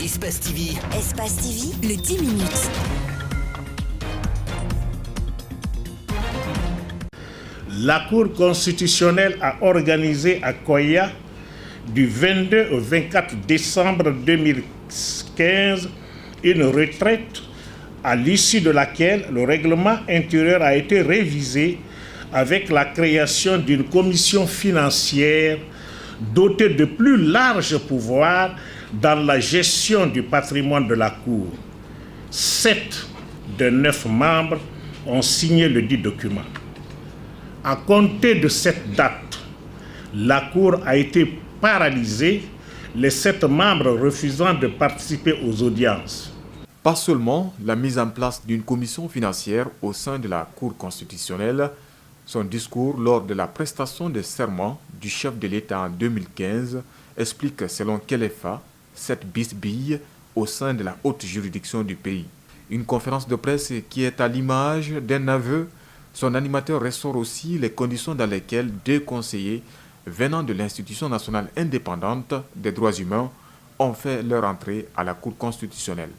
Espace TV. Espace TV, le 10 minutes. La Cour constitutionnelle a organisé à Koya du 22 au 24 décembre 2015 une retraite à l'issue de laquelle le règlement intérieur a été révisé avec la création d'une commission financière dotée de plus larges pouvoirs dans la gestion du patrimoine de la Cour. 7 de 9 membres ont signé le dit document. À compter de cette date, la Cour a été paralysée, les 7 membres refusant de participer aux audiences. Pas seulement la mise en place d'une commission financière au sein de la Cour constitutionnelle, son discours lors de la prestation de serment du chef de l'État en 2015 explique selon Kelefa cette bisbille au sein de la haute juridiction du pays. Une conférence de presse qui est à l'image d'un aveu. Son animateur ressort aussi les conditions dans lesquelles 2 conseillers venant de l'Institution nationale indépendante des droits humains ont fait leur entrée à la Cour constitutionnelle.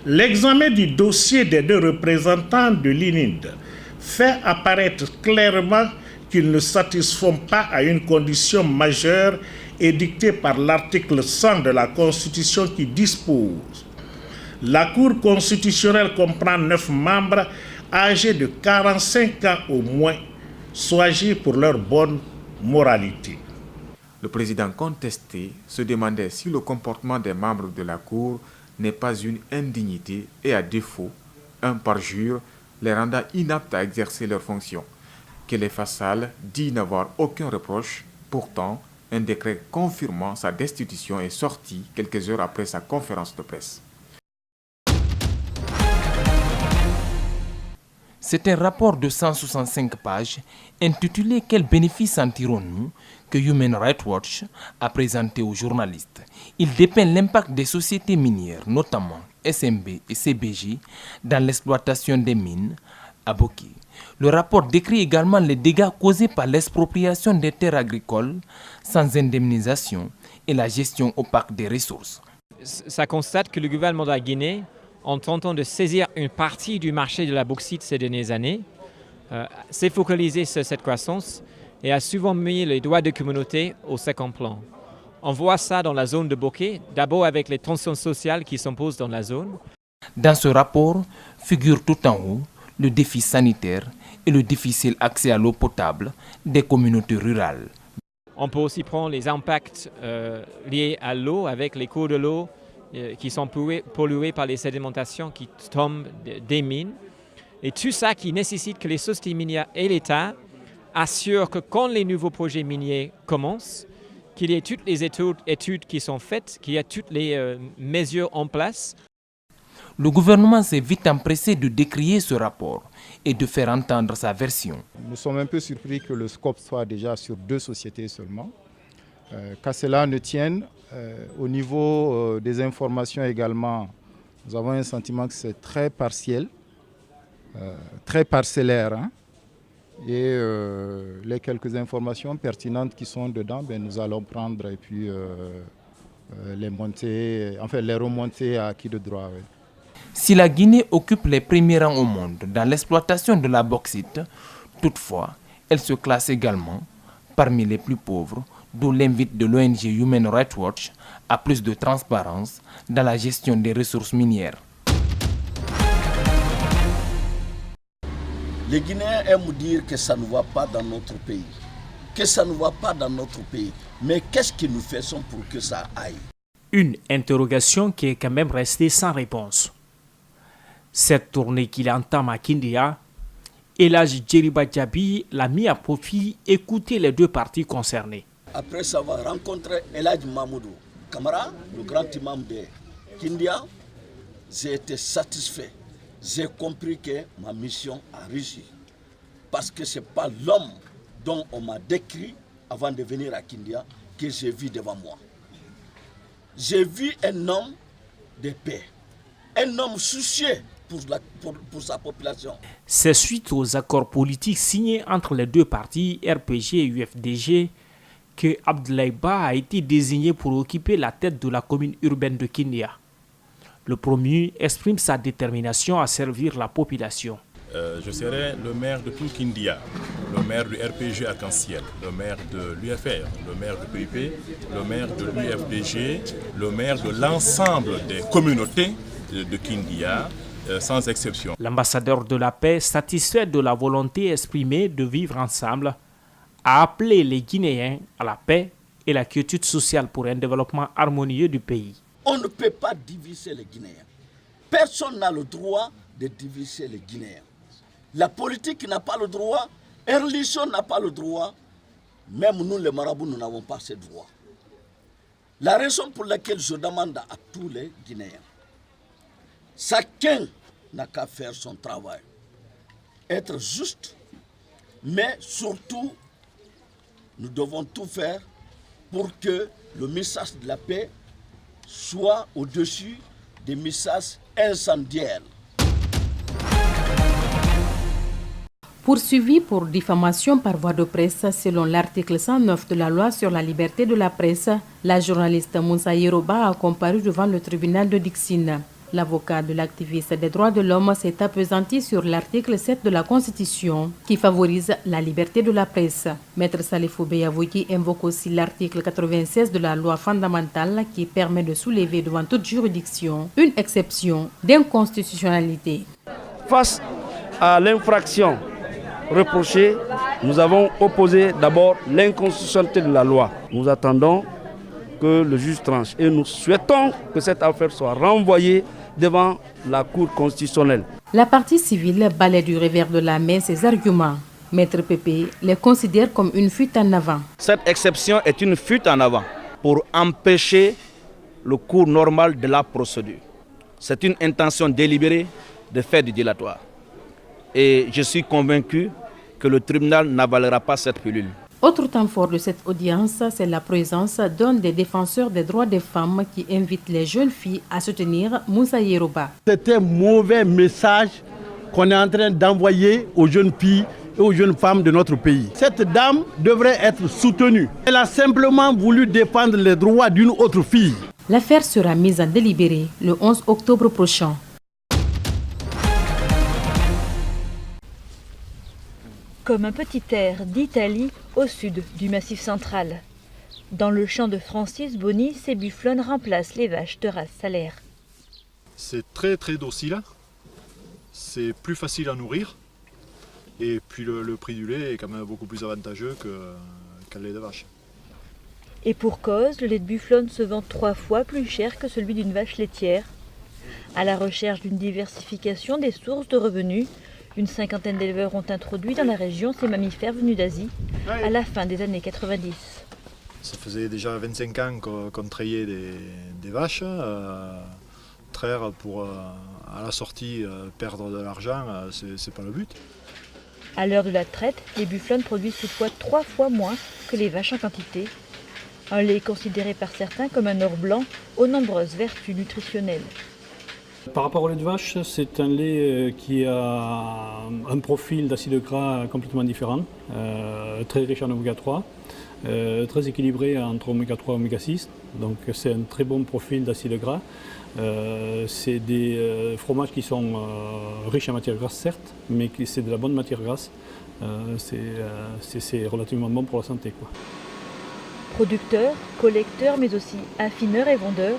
L'examen du dossier des 2 représentants de l'INID fait apparaître clairement qu'ils ne satisfont pas à une condition majeure édictée par l'article 100 de la Constitution qui dispose: la Cour constitutionnelle comprend 9 membres âgés de 45 ans au moins, soient pour leur bonne moralité. Le président contesté se demandait si le comportement des membres de la Cour n'est pas une indignité et à défaut, un parjure les rendant inaptes à exercer leurs fonctions. Kelefa Sall dit n'avoir aucun reproche. Pourtant, un décret confirmant sa destitution est sorti quelques heures après sa conférence de presse. C'est un rapport de 165 pages intitulé « Quels bénéfices en tirons-nous » que Human Rights Watch a présenté aux journalistes. Il dépeint l'impact des sociétés minières, notamment SMB et CBJ, dans l'exploitation des mines à Boki. Le rapport décrit également les dégâts causés par l'expropriation des terres agricoles sans indemnisation et la gestion opaque des ressources. Ça constate que le gouvernement de la Guinée, en tentant de saisir une partie du marché de la bauxite ces dernières années, s'est focalisé sur cette croissance et a souvent mis les droits de communauté au second plan. On voit ça dans la zone de Boké, d'abord avec les tensions sociales qui s'imposent dans la zone. Dans ce rapport figure tout en haut le défi sanitaire et le difficile accès à l'eau potable des communautés rurales. On peut aussi prendre les impacts liés à l'eau avec les cours de l'eau qui sont pollués par les sédimentations qui tombent des mines. Et tout ça qui nécessite que les sociétés minières et l'État assurent que quand les nouveaux projets miniers commencent, qu'il y ait toutes les études qui sont faites, qu'il y ait toutes les mesures en place. Le gouvernement s'est vite empressé de décrier ce rapport et de faire entendre sa version. Nous sommes un peu surpris que le scope soit déjà sur 2 sociétés seulement. Qu'à cela ne tienne, au niveau des informations également, nous avons un sentiment que c'est très partiel, très parcellaire. Hein. Et les quelques informations pertinentes qui sont dedans, nous allons prendre et puis les remonter à qui de droit. Oui. Si la Guinée occupe les premiers rangs au monde dans l'exploitation de la bauxite, toutefois, elle se classe également parmi les plus pauvres, d'où l'invite de l'ONG Human Rights Watch à plus de transparence dans la gestion des ressources minières. Les Guinéens aiment dire que ça ne va pas dans notre pays. Que ça ne va pas dans notre pays. Mais qu'est-ce que nous faisons pour que ça aille? Une interrogation qui est quand même restée sans réponse. Cette tournée qu'il entame à Kindia, Elhadji Djeriba Diaby l'a mis à profit écouter les 2 parties concernées. Après avoir rencontré Elhadji Mamoudou Kamara, le grand imam de Kindia, j'ai été satisfait. J'ai compris que ma mission a réussi. Parce que ce n'est pas l'homme dont on m'a décrit avant de venir à Kindia que j'ai vu devant moi. J'ai vu un homme de paix, un homme soucieux pour sa population. C'est suite aux accords politiques signés entre les 2 partis, RPG et UFDG, que Abdoulaye Ba a été désigné pour occuper la tête de la commune urbaine de Kindia. Le promu exprime sa détermination à servir la population. Je serai le maire de tout Kindia, le maire du RPG Arc-en-Ciel, le maire de l'UFR, le maire du PIP, le maire de l'UFDG, le maire de l'ensemble des communautés de Kindia, sans exception. L'ambassadeur de la paix, satisfait de la volonté exprimée de vivre ensemble, a appelé les Guinéens à la paix et la quiétude sociale pour un développement harmonieux du pays. On ne peut pas diviser les Guinéens. Personne n'a le droit de diviser les Guinéens. La politique n'a pas le droit, Erlisson n'a pas le droit, même nous les marabouts, nous n'avons pas ce droit. La raison pour laquelle je demande à tous les Guinéens, chacun n'a qu'à faire son travail, être juste, mais surtout, nous devons tout faire pour que le message de la paix soit au-dessus des messages incendiaires. Poursuivi pour diffamation par voie de presse selon l'article 109 de la loi sur la liberté de la presse, la journaliste Moussa Yeroba a comparu devant le tribunal de Dixine. L'avocat de l'activiste des droits de l'homme s'est appesanti sur l'article 7 de la Constitution qui favorise la liberté de la presse. Maître Salifou Beyavoui invoque aussi l'article 96 de la loi fondamentale qui permet de soulever devant toute juridiction une exception d'inconstitutionnalité. Face à l'infraction reprochée, nous avons opposé d'abord l'inconstitutionnalité de la loi. Nous attendons que le juge tranche et nous souhaitons que cette affaire soit renvoyée devant la Cour constitutionnelle. La partie civile balaie du revers de la main ces arguments. Maître Pépé les considère comme une fuite en avant. Cette exception est une fuite en avant pour empêcher le cours normal de la procédure. C'est une intention délibérée de faire du dilatoire. Et je suis convaincu que le tribunal n'avalera pas cette pilule. Autre temps fort de cette audience, c'est la présence d'un des défenseurs des droits des femmes qui invite les jeunes filles à soutenir Moussa Yeroba. C'est un mauvais message qu'on est en train d'envoyer aux jeunes filles et aux jeunes femmes de notre pays. Cette dame devrait être soutenue. Elle a simplement voulu défendre les droits d'une autre fille. L'affaire sera mise en délibéré le 11 octobre prochain. Comme un petit air d'Italie au sud du Massif central. Dans le champ de Francis Boni, ces bufflonnes remplacent les vaches de race salaire. C'est très docile, c'est plus facile à nourrir et puis le prix du lait est quand même beaucoup plus avantageux qu'un lait de vache. Et pour cause, le lait de bufflonne se vend 3 fois plus cher que celui d'une vache laitière. À la recherche d'une diversification des sources de revenus, une cinquantaine d'éleveurs ont introduit dans la région ces mammifères venus d'Asie à la fin des années 90. Ça faisait déjà 25 ans qu'on trayait des vaches. Traire pour à la sortie perdre de l'argent, c'est pas le but. À l'heure de la traite, les bufflonnes produisent toutefois 3 fois moins que les vaches en quantité. Un lait considéré par certains comme un or blanc aux nombreuses vertus nutritionnelles. Par rapport au lait de vache, c'est un lait qui a un profil d'acide gras complètement différent, très riche en oméga 3, très équilibré entre oméga 3 et oméga 6, donc c'est un très bon profil d'acide gras. C'est des fromages qui sont riches en matière grasse certes, mais c'est de la bonne matière grasse, c'est relativement bon pour la santé, quoi. Producteurs, collecteurs, mais aussi affineurs et vendeurs,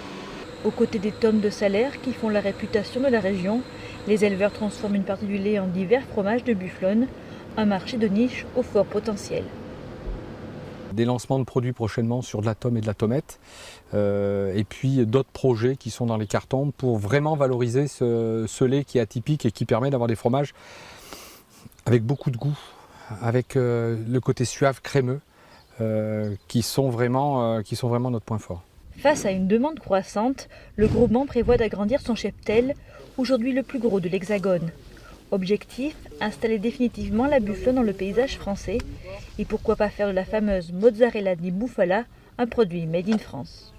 aux côtés des tonnes de salaire qui font la réputation de la région, les éleveurs transforment une partie du lait en divers fromages de bufflonne, un marché de niche au fort potentiel. Des lancements de produits prochainement sur de la tome et de la tomette, et puis d'autres projets qui sont dans les cartons pour vraiment valoriser ce lait qui est atypique et qui permet d'avoir des fromages avec beaucoup de goût, avec le côté suave, crémeux, qui sont vraiment notre point fort. Face à une demande croissante, le groupement prévoit d'agrandir son cheptel, aujourd'hui le plus gros de l'Hexagone. Objectif, installer définitivement la bufflonne dans le paysage français et pourquoi pas faire de la fameuse mozzarella di bufala un produit made in France.